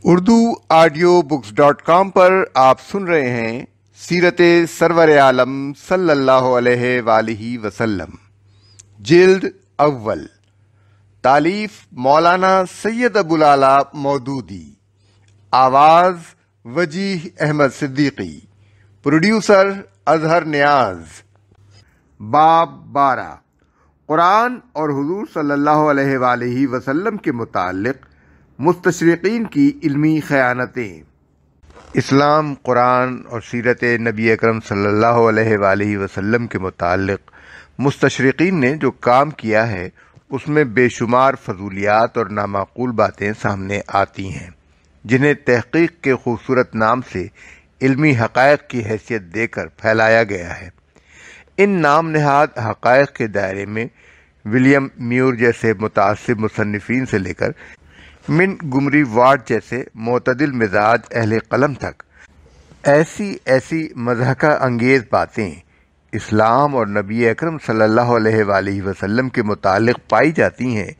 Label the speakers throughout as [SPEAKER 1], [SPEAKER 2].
[SPEAKER 1] Urdu audio books .com پر آپ سن رہے ہیں سیرت سرور عالم صلی اللہ علیہ وآلہ وسلم، جلد اول، تالیف مولانا سید ابوالعلا مودودی، آواز وجیح احمد صدیقی، پروڈیوسر اظہر نیاز۔ باب 12، قرآن اور حضور صلی اللہ علیہ وآلہ وسلم کے متعلق مستشرقین کی علمی خیانتیں۔ اسلام، قرآن اور سیرت نبی اکرم صلی اللہ علیہ وآلہ وسلم کے متعلق مستشرقین نے جو کام کیا ہے اس میں بے شمار فضولیات اور نامعقول باتیں سامنے آتی ہیں، جنہیں تحقیق کے خوبصورت نام سے علمی حقائق کی حیثیت دے کر پھیلایا گیا ہے۔ ان نام نہاد حقائق کے دائرے میں ولیم میور جیسے متعصب مصنفین سے لے کر من گمری وارڈ جیسے معتدل مزاج اہل قلم تک ایسی مضحکہ انگیز باتیں اسلام اور نبی اکرم صلی اللہ علیہ وآلہ وسلم کے متعلق پائی جاتی ہیں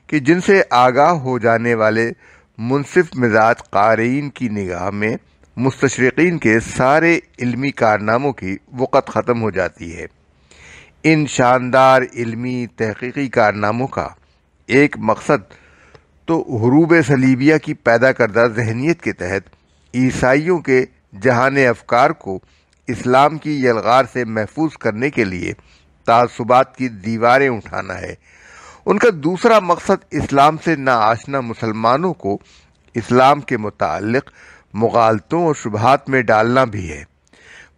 [SPEAKER 1] کہ جن سے آگاہ ہو جانے والے منصف مزاج قارئین کی نگاہ میں مستشرقین کے سارے علمی کارناموں کی وقت ختم ہو جاتی ہے۔ ان شاندار علمی تحقیقی کارناموں کا ایک مقصد تو حروب صلیبیہ کی پیدا کردہ ذہنیت کے تحت عیسائیوں کے جہان افکار کو اسلام کی یلغار سے محفوظ کرنے کے لیے تعصبات کی دیواریں اٹھانا ہے۔ ان کا دوسرا مقصد اسلام سے ناآشنا مسلمانوں کو اسلام کے متعلق مغالطوں اور شبہات میں ڈالنا بھی ہے۔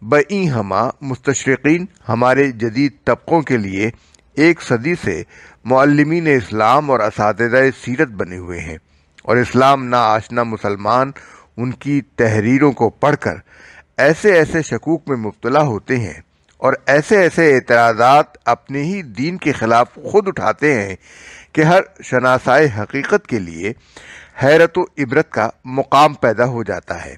[SPEAKER 1] بئیں ہمہ مستشرقین ہمارے جدید طبقوں کے لیے ایک صدی سے معلمین اسلام اور اساتذہ سیرت بنے ہوئے ہیں، اور اسلام ناآشنا مسلمان ان کی تحریروں کو پڑھ کر ایسے شکوک میں مبتلا ہوتے ہیں اور ایسے اعتراضات اپنے ہی دین کے خلاف خود اٹھاتے ہیں کہ ہر شناسائے حقیقت کے لیے حیرت و عبرت کا مقام پیدا ہو جاتا ہے۔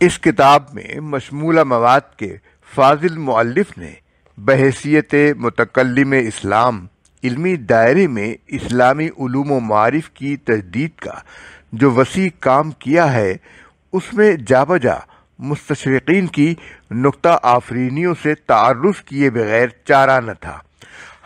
[SPEAKER 1] اس کتاب میں مشمولہ مواد کے فاضل مؤلف نے بحیثیت متکلم اسلام علمی دائرے میں اسلامی علوم و معارف کی تجدید کا جو وسیع کام کیا ہے، اس میں جا بجا مستشرقین کی نکتہ آفرینیوں سے تعرض کیے بغیر چارہ نہ تھا۔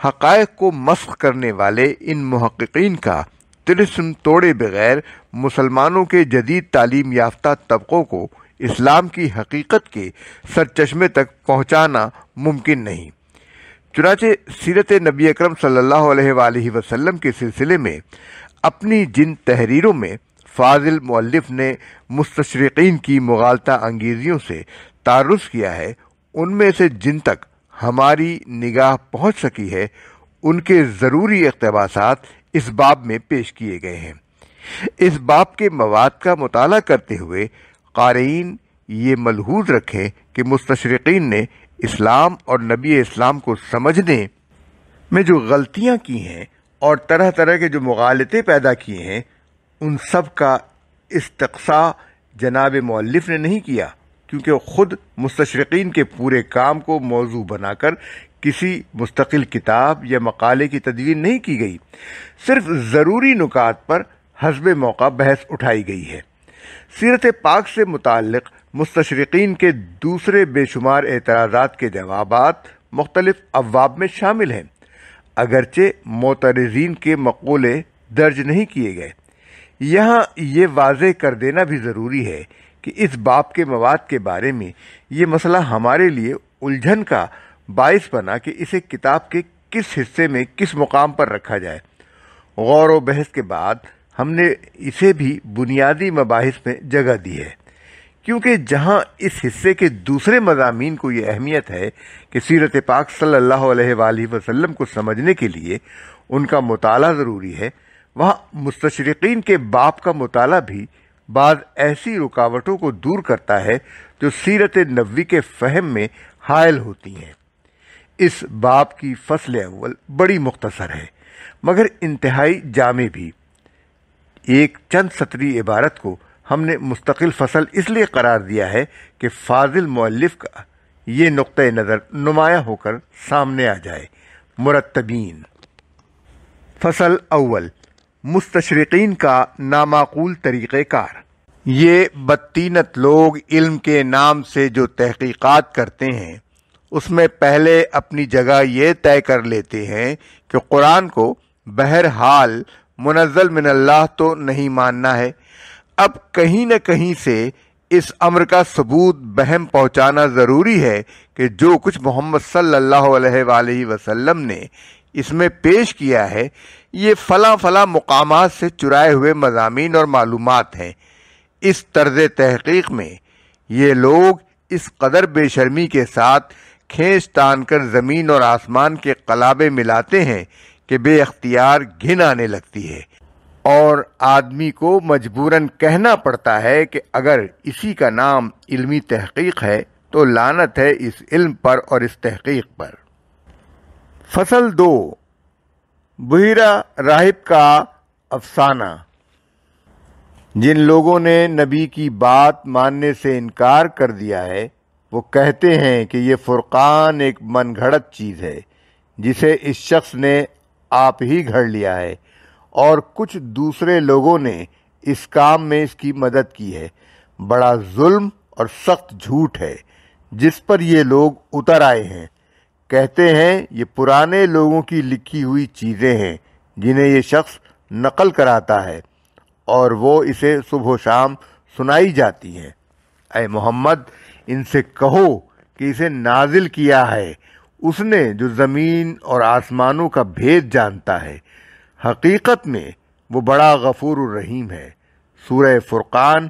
[SPEAKER 1] حقائق کو مسخ کرنے والے ان محققین کا طلسم توڑے بغیر مسلمانوں کے جدید تعلیم یافتہ طبقوں کو اسلام کی حقیقت کے سرچشمے تک پہنچانا ممکن نہیں۔ چنانچہ سیرت نبی اکرم صلی اللہ علیہ وآلہ وسلم کے سلسلے میں اپنی جن تحریروں میں فاضل مؤلف نے مستشرقین کی مغالطہ انگیزیوں سے تعرض کیا ہے، ان میں سے جن تک ہماری نگاہ پہنچ سکی ہے ان کے ضروری اقتباسات اس باب میں پیش کیے گئے ہیں۔ اس باب کے مواد کا مطالعہ کرتے ہوئے قارئین یہ ملحوظ رکھیں کہ مستشرقین نے اسلام اور نبی اسلام کو سمجھنے میں جو غلطیاں کی ہیں اور طرح طرح کے جو مغالطے پیدا کیے ہیں، ان سب کا استقصاء جناب مؤلف نے نہیں کیا، کیونکہ خود مستشرقین کے پورے کام کو موضوع بنا کر کسی مستقل کتاب یا مقالے کی تدوین نہیں کی گئی، صرف ضروری نکات پر حسب موقع بحث اٹھائی گئی ہے۔ سیرت پاک سے متعلق مستشرقین کے دوسرے بے شمار اعتراضات کے جوابات مختلف ابواب میں شامل ہیں، اگرچہ معترضین کے مقولے درج نہیں کیے گئے۔ یہاں یہ واضح کر دینا بھی ضروری ہے کہ اس باب کے مواد کے بارے میں یہ مسئلہ ہمارے لیے الجھن کا باعث بنا کہ اسے کتاب کے کس حصے میں کس مقام پر رکھا جائے۔ غور و بحث کے بعد ہم نے اسے بھی بنیادی مباحث میں جگہ دی ہے، کیونکہ جہاں اس حصے کے دوسرے مضامین کو یہ اہمیت ہے کہ سیرت پاک صلی اللہ علیہ وآلہ وسلم کو سمجھنے کے لیے ان کا مطالعہ ضروری ہے، وہاں مستشرقین کے باب کا مطالعہ بھی بعض ایسی رکاوٹوں کو دور کرتا ہے جو سیرت نبوی کے فہم میں حائل ہوتی ہیں۔ اس باب کی فصل اول بڑی مختصر ہے مگر انتہائی جامع بھی۔ ایک چند سطری عبارت کو ہم نے مستقل فصل اس لیے قرار دیا ہے کہ فاضل مؤلف کا یہ نقطہ نظر نمایاں ہو کر سامنے آ جائے۔ مرتبین۔ فصل اول، مستشرقین کا نامعقول طریقہ کار۔ یہ بدتینت لوگ علم کے نام سے جو تحقیقات کرتے ہیں اس میں پہلے اپنی جگہ یہ طے کر لیتے ہیں کہ قرآن کو بہرحال منزل من اللہ تو نہیں ماننا ہے۔ اب کہیں نہ کہیں سے اس امر کا ثبوت بہم پہنچانا ضروری ہے کہ جو کچھ محمد صلی اللہ علیہ وآلہ وسلم نے اس میں پیش کیا ہے یہ فلاں فلاں مقامات سے چرائے ہوئے مضامین اور معلومات ہیں۔ اس طرز تحقیق میں یہ لوگ اس قدر بے شرمی کے ساتھ کھینچ تان کر زمین اور آسمان کے قلابے ملاتے ہیں کہ بے اختیار گھن آنے لگتی ہے، اور آدمی کو مجبوراً کہنا پڑتا ہے کہ اگر اسی کا نام علمی تحقیق ہے تو لعنت ہے اس علم پر اور اس تحقیق پر۔ فصل 2، بحیرہ راہب کا افسانہ۔ جن لوگوں نے نبی کی بات ماننے سے انکار کر دیا ہے وہ کہتے ہیں کہ یہ فرقان ایک من گھڑت چیز ہے جسے اس شخص نے آپ ہی گھڑ لیا ہے، اور کچھ دوسرے لوگوں نے اس کام میں اس کی مدد کی ہے۔ بڑا ظلم اور سخت جھوٹ ہے جس پر یہ لوگ اتر آئے ہیں۔ کہتے ہیں یہ پرانے لوگوں کی لکھی ہوئی چیزیں ہیں جنہیں یہ شخص نقل کراتا ہے اور وہ اسے صبح و شام سنائی جاتی ہیں۔ اے محمد ان سے کہو کہ اسے نازل کیا ہے اس نے جو زمین اور آسمانوں کا بھید جانتا ہے، حقیقت میں وہ بڑا غفور الرحیم ہے۔ سورہ فرقان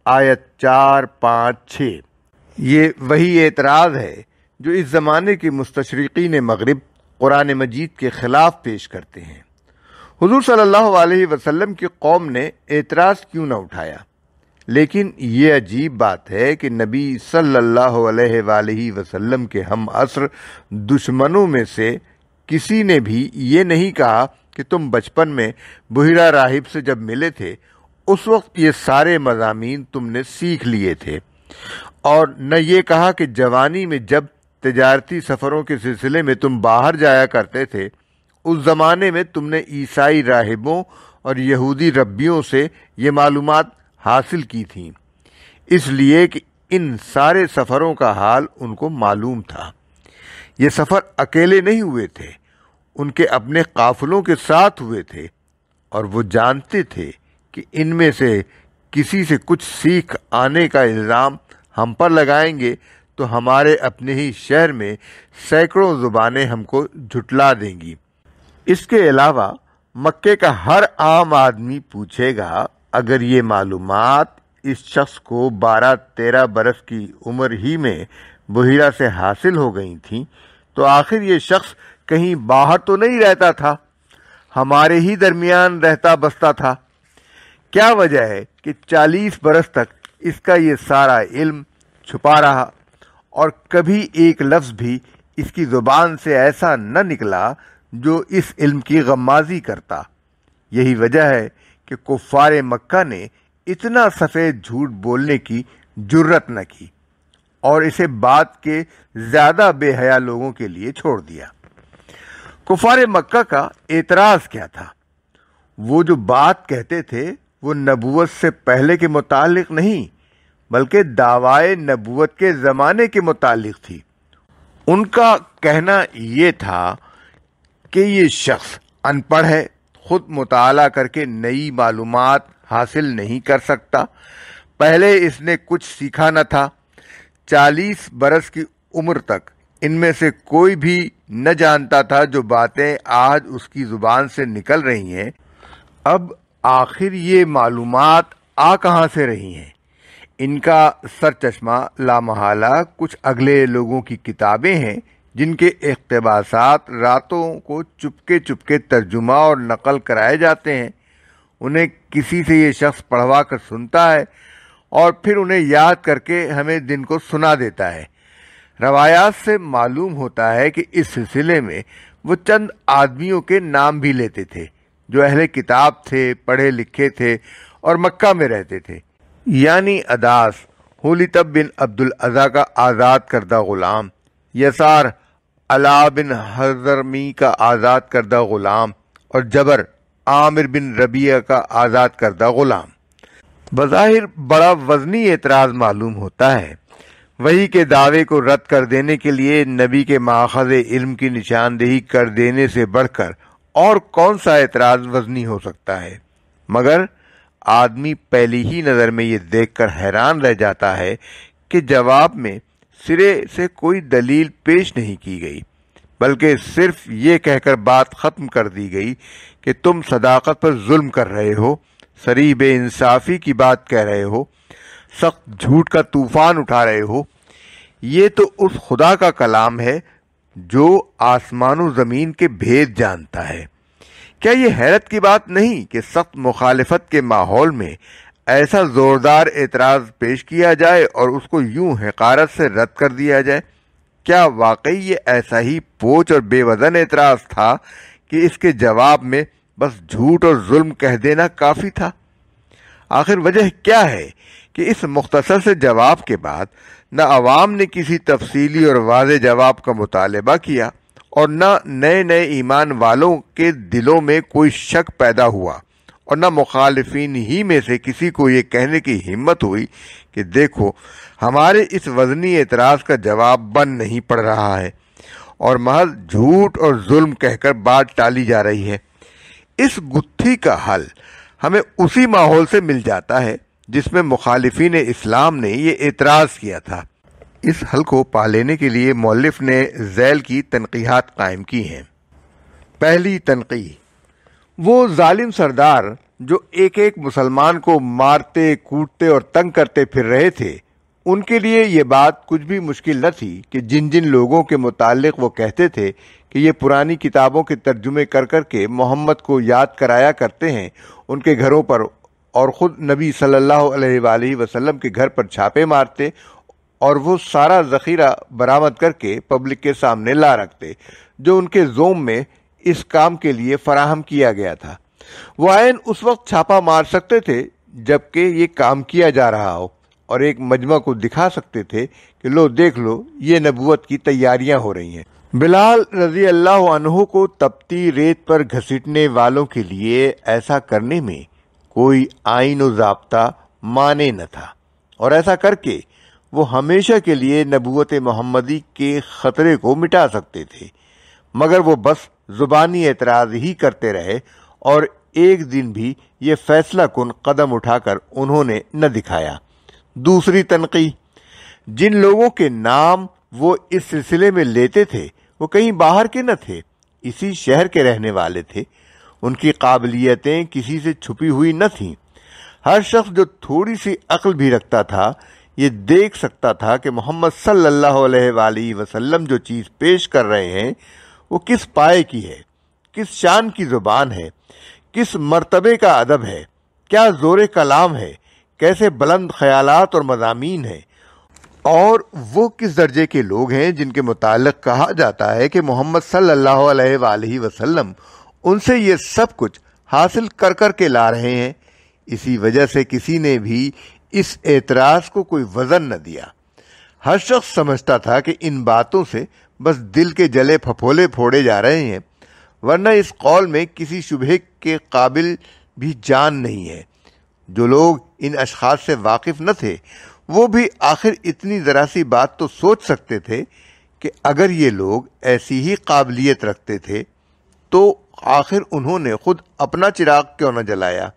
[SPEAKER 1] آیت 4، 5، 6۔ یہ وہی اعتراض ہے جو اس زمانے کے مستشرقین مغرب قرآن مجید کے خلاف پیش کرتے ہیں۔ حضور صلی اللہ علیہ وسلم کی قوم نے اعتراض کیوں نہ اٹھایا؟ لیکن یہ عجیب بات ہے کہ نبی صلی اللہ علیہ وآلہ وسلم کے ہم عصر دشمنوں میں سے کسی نے بھی یہ نہیں کہا کہ تم بچپن میں بحیرہ راہب سے جب ملے تھے اس وقت یہ سارے مضامین تم نے سیکھ لیے تھے، اور نہ یہ کہا کہ جوانی میں جب تجارتی سفروں کے سلسلے میں تم باہر جایا کرتے تھے اس زمانے میں تم نے عیسائی راہبوں اور یہودی ربیوں سے یہ معلومات حاصل کی تھیں، اس لیے کہ ان سارے سفروں کا حال ان کو معلوم تھا۔ یہ سفر اکیلے نہیں ہوئے تھے، ان کے اپنے قافلوں کے ساتھ ہوئے تھے، اور وہ جانتے تھے کہ ان میں سے کسی سے کچھ سیکھ آنے کا الزام ہم پر لگائیں گے تو ہمارے اپنے ہی شہر میں سینکڑوں زبانیں ہم کو جھٹلا دیں گی۔ اس کے علاوہ مکے کا ہر عام آدمی پوچھے گا اگر یہ معلومات اس شخص کو 12-13 برس کی عمر ہی میں بحیرہ سے حاصل ہو گئی تھیں تو آخر یہ شخص کہیں باہر تو نہیں رہتا تھا، ہمارے ہی درمیان رہتا بستا تھا؟ کیا وجہ ہے کہ 40 برس تک اس کا یہ سارا علم چھپا رہا اور کبھی ایک لفظ بھی اس کی زبان سے ایسا نہ نکلا جو اس علم کی غمازی کرتا؟ یہی وجہ ہے کہ کفار مکہ نے اتنا سفید جھوٹ بولنے کی جرت نہ کی اور اسے بات کے زیادہ بے حیا لوگوں کے لیے چھوڑ دیا۔ کفار مکہ کا اعتراض کیا تھا؟ وہ جو بات کہتے تھے وہ نبوت سے پہلے کے متعلق نہیں بلکہ دعوی نبوت کے زمانے کے متعلق تھی۔ ان کا کہنا یہ تھا کہ یہ شخص ان پڑھ ہے، خود مطالعہ کر کے نئی معلومات حاصل نہیں کر سکتا، پہلے اس نے کچھ سیکھا نہ تھا۔ 40 برس کی عمر تک ان میں سے کوئی بھی نہ جانتا تھا جو باتیں آج اس کی زبان سے نکل رہی ہیں اب آخر یہ معلومات آ کہاں سے رہی ہیں؟ ان کا سرچشمہ لامحالہ کچھ اگلے لوگوں کی کتابیں ہیں جن کے اقتباسات راتوں کو چپکے ترجمہ اور نقل کرائے جاتے ہیں۔ انہیں کسی سے یہ شخص پڑھوا کر سنتا ہے اور پھر انہیں یاد کر کے ہمیں دن کو سنا دیتا ہے۔ روایات سے معلوم ہوتا ہے کہ اس سلسلے میں وہ چند آدمیوں کے نام بھی لیتے تھے جو اہل کتاب تھے، پڑھے لکھے تھے اور مکہ میں رہتے تھے، یعنی اداس حلیطب بن عبد العزیٰ کا آزاد کردہ غلام، یسار علا بن حضرمی کا آزاد کردہ غلام اور جبر عامر بن ربیعہ کا آزاد کردہ غلام۔ بظاہر بڑا وزنی اعتراض معلوم ہوتا ہے۔ وحی کے دعوے کو رد کر دینے کے لیے نبی کے ماخذ علم کی نشاندہی کر دینے سے بڑھ کر اور کون سا اعتراض وزنی ہو سکتا ہے؟ مگر آدمی پہلی ہی نظر میں یہ دیکھ کر حیران رہ جاتا ہے کہ جواب میں سرے سے کوئی دلیل پیش نہیں کی گئی، بلکہ صرف یہ کہہ کر بات ختم کر دی گئی کہ تم صداقت پر ظلم کر رہے ہو، صریح بے انصافی کی بات کہہ رہے ہو، سخت جھوٹ کا طوفان اٹھا رہے ہو۔ یہ تو اس خدا کا کلام ہے جو آسمان و زمین کے بھید جانتا ہے۔ کیا یہ حیرت کی بات نہیں کہ سخت مخالفت کے ماحول میں ایسا زوردار اعتراض پیش کیا جائے اور اس کو یوں حقارت سے رد کر دیا جائے؟ کیا واقعی یہ ایسا ہی پوچھ اور بے وزن اعتراض تھا کہ اس کے جواب میں بس جھوٹ اور ظلم کہہ دینا کافی تھا؟ آخر وجہ کیا ہے کہ اس مختصر سے جواب کے بعد نہ عوام نے کسی تفصیلی اور واضح جواب کا مطالبہ کیا اور نہ نئے ایمان والوں کے دلوں میں کوئی شک پیدا ہوا، اور نہ مخالفین ہی میں سے کسی کو یہ کہنے کی ہمت ہوئی کہ دیکھو ہمارے اس وزنی اعتراض کا جواب بن نہیں پڑ رہا ہے اور محض جھوٹ اور ظلم کہہ کر بات ٹالی جا رہی ہے۔ اس گتھی کا حل ہمیں اسی ماحول سے مل جاتا ہے جس میں مخالفین اسلام نے یہ اعتراض کیا تھا۔ اس حل کو پا لینے کے لیے مؤلف نے ذیل کی تنقیحات قائم کی ہیں۔ پہلی تنقیح: وہ ظالم سردار جو ایک ایک مسلمان کو مارتے کوٹتے اور تنگ کرتے پھر رہے تھے، ان کے لیے یہ بات کچھ بھی مشکل نہ تھی کہ جن جن لوگوں کے متعلق وہ کہتے تھے کہ یہ پرانی کتابوں کے ترجمے کر کر کے محمد کو یاد کرایا کرتے ہیں، ان کے گھروں پر اور خود نبی صلی اللہ علیہ وآلہ وسلم کے گھر پر چھاپے مارتے اور وہ سارا ذخیرہ برآمد کر کے پبلک کے سامنے لا رکھتے جو ان کے زوم میں اس کام کے لیے فراہم کیا گیا تھا۔ وہ عین اس وقت چھاپا مار سکتے تھے جبکہ یہ کام کیا جا رہا ہو، اور ایک مجمع کو دکھا سکتے تھے کہ لو دیکھ لو یہ نبوت کی تیاریاں ہو رہی ہیں۔ بلال رضی اللہ عنہ کو تپتی ریت پر گھسیٹنے والوں کے لیے ایسا کرنے میں کوئی آئین و ضابطہ مانے نہ تھا، اور ایسا کر کے وہ ہمیشہ کے لیے نبوت محمدی کے خطرے کو مٹا سکتے تھے، مگر وہ بس زبانی اعتراض ہی کرتے رہے اور ایک دن بھی یہ فیصلہ کن قدم اٹھا کر انہوں نے نہ دکھایا۔ دوسری تنقیح: جن لوگوں کے نام وہ اس سلسلے میں لیتے تھے وہ کہیں باہر کے نہ تھے، اسی شہر کے رہنے والے تھے۔ ان کی قابلیتیں کسی سے چھپی ہوئی نہ تھیں۔ ہر شخص جو تھوڑی سی عقل بھی رکھتا تھا یہ دیکھ سکتا تھا کہ محمد صلی اللہ علیہ وآلہ وسلم جو چیز پیش کر رہے ہیں وہ کس پائے کی ہے، کس شان کی زبان ہے، کس مرتبے کا ادب ہے، کیا زور کلام ہے، کیسے بلند خیالات اور مضامین ہیں، اور وہ کس درجے کے لوگ ہیں جن کے متعلق کہا جاتا ہے کہ محمد صلی اللہ علیہ وآلہ وسلم ان سے یہ سب کچھ حاصل کر کر کے لا رہے ہیں۔ اسی وجہ سے کسی نے بھی اس اعتراض کو کوئی وزن نہ دیا۔ ہر شخص سمجھتا تھا کہ ان باتوں سے بس دل کے جلے پھپھولے پھوڑے جا رہے ہیں، ورنہ اس قول میں کسی شبہے کے قابل بھی جان نہیں ہے۔ جو لوگ ان اشخاص سے واقف نہ تھے وہ بھی آخر اتنی ذرا سی بات تو سوچ سکتے تھے کہ اگر یہ لوگ ایسی ہی قابلیت رکھتے تھے تو آخر انہوں نے خود اپنا چراغ کیوں نہ جلایا؟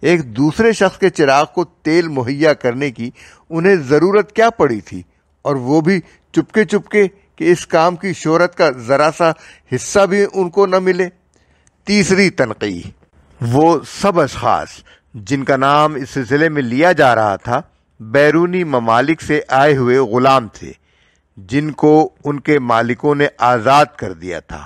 [SPEAKER 1] ایک دوسرے شخص کے چراغ کو تیل مہیا کرنے کی انہیں ضرورت کیا پڑی تھی، اور وہ بھی چپکے چپکے کہ اس کام کی شہرت کا ذرا سا حصہ بھی ان کو نہ ملے۔ تیسری تنقیح: وہ سب اشخاص جن کا نام اس سلسلے میں لیا جا رہا تھا بیرونی ممالک سے آئے ہوئے غلام تھے جن کو ان کے مالکوں نے آزاد کر دیا تھا۔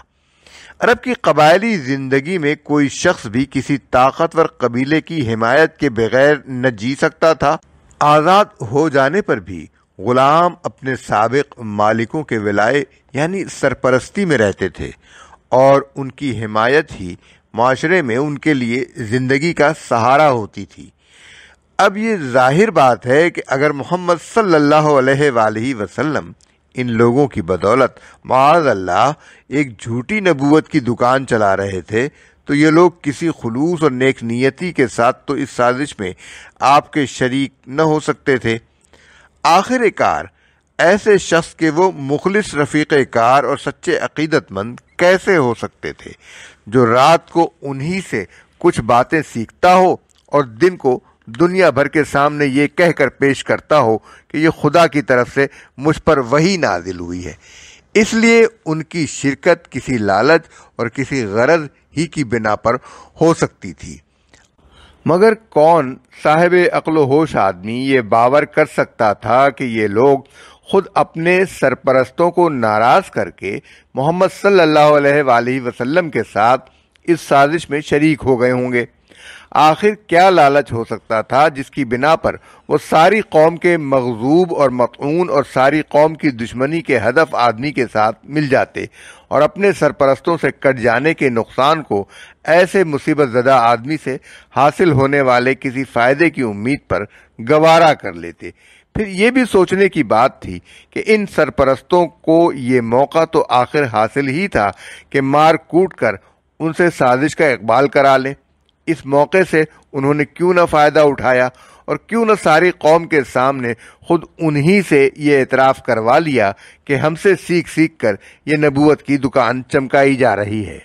[SPEAKER 1] عرب کی قبائلی زندگی میں کوئی شخص بھی کسی طاقتور قبیلے کی حمایت کے بغیر نہ جی سکتا تھا۔ آزاد ہو جانے پر بھی غلام اپنے سابق مالکوں کے ولائے یعنی سرپرستی میں رہتے تھے، اور ان کی حمایت ہی معاشرے میں ان کے لیے زندگی کا سہارا ہوتی تھی۔ اب یہ ظاہر بات ہے کہ اگر محمد صلی اللہ علیہ وآلہ وسلم ان لوگوں کی بدولت معاذ اللہ ایک جھوٹی نبوت کی دکان چلا رہے تھے تو یہ لوگ کسی خلوص اور نیک نیتی کے ساتھ تو اس سازش میں آپ کے شریک نہ ہو سکتے تھے۔ آخر کار ایسے شخص کے وہ مخلص رفیق کار اور سچے عقیدت مند کیسے ہو سکتے تھے جو رات کو انہی سے کچھ باتیں سیکھتا ہو اور دن کو دنیا بھر کے سامنے یہ کہہ کر پیش کرتا ہو کہ یہ خدا کی طرف سے مجھ پر وحی نازل ہوئی ہے۔ اس لیے ان کی شرکت کسی لالچ اور کسی غرض ہی کی بنا پر ہو سکتی تھی، مگر کون صاحب عقل و ہوش آدمی یہ باور کر سکتا تھا کہ یہ لوگ خود اپنے سرپرستوں کو ناراض کر کے محمد صلی اللہ علیہ وآلہ وسلم کے ساتھ اس سازش میں شریک ہو گئے ہوں گے؟ آخر کیا لالچ ہو سکتا تھا جس کی بنا پر وہ ساری قوم کے مغضوب اور مطعون اور ساری قوم کی دشمنی کے ہدف آدمی کے ساتھ مل جاتے اور اپنے سرپرستوں سے کٹ جانے کے نقصان کو ایسے مصیبت زدہ آدمی سے حاصل ہونے والے کسی فائدے کی امید پر گوارا کر لیتے؟ پھر یہ بھی سوچنے کی بات تھی کہ ان سرپرستوں کو یہ موقع تو آخر حاصل ہی تھا کہ مار کوٹ کر ان سے سازش کا اقبال کرا لیں۔ اس موقع سے انہوں نے کیوں نہ فائدہ اٹھایا اور کیوں نہ ساری قوم کے سامنے خود انہی سے یہ اعتراف کروا لیا کہ ہم سے سیکھ سیکھ کر یہ نبوت کی دکان چمکائی جا رہی ہے۔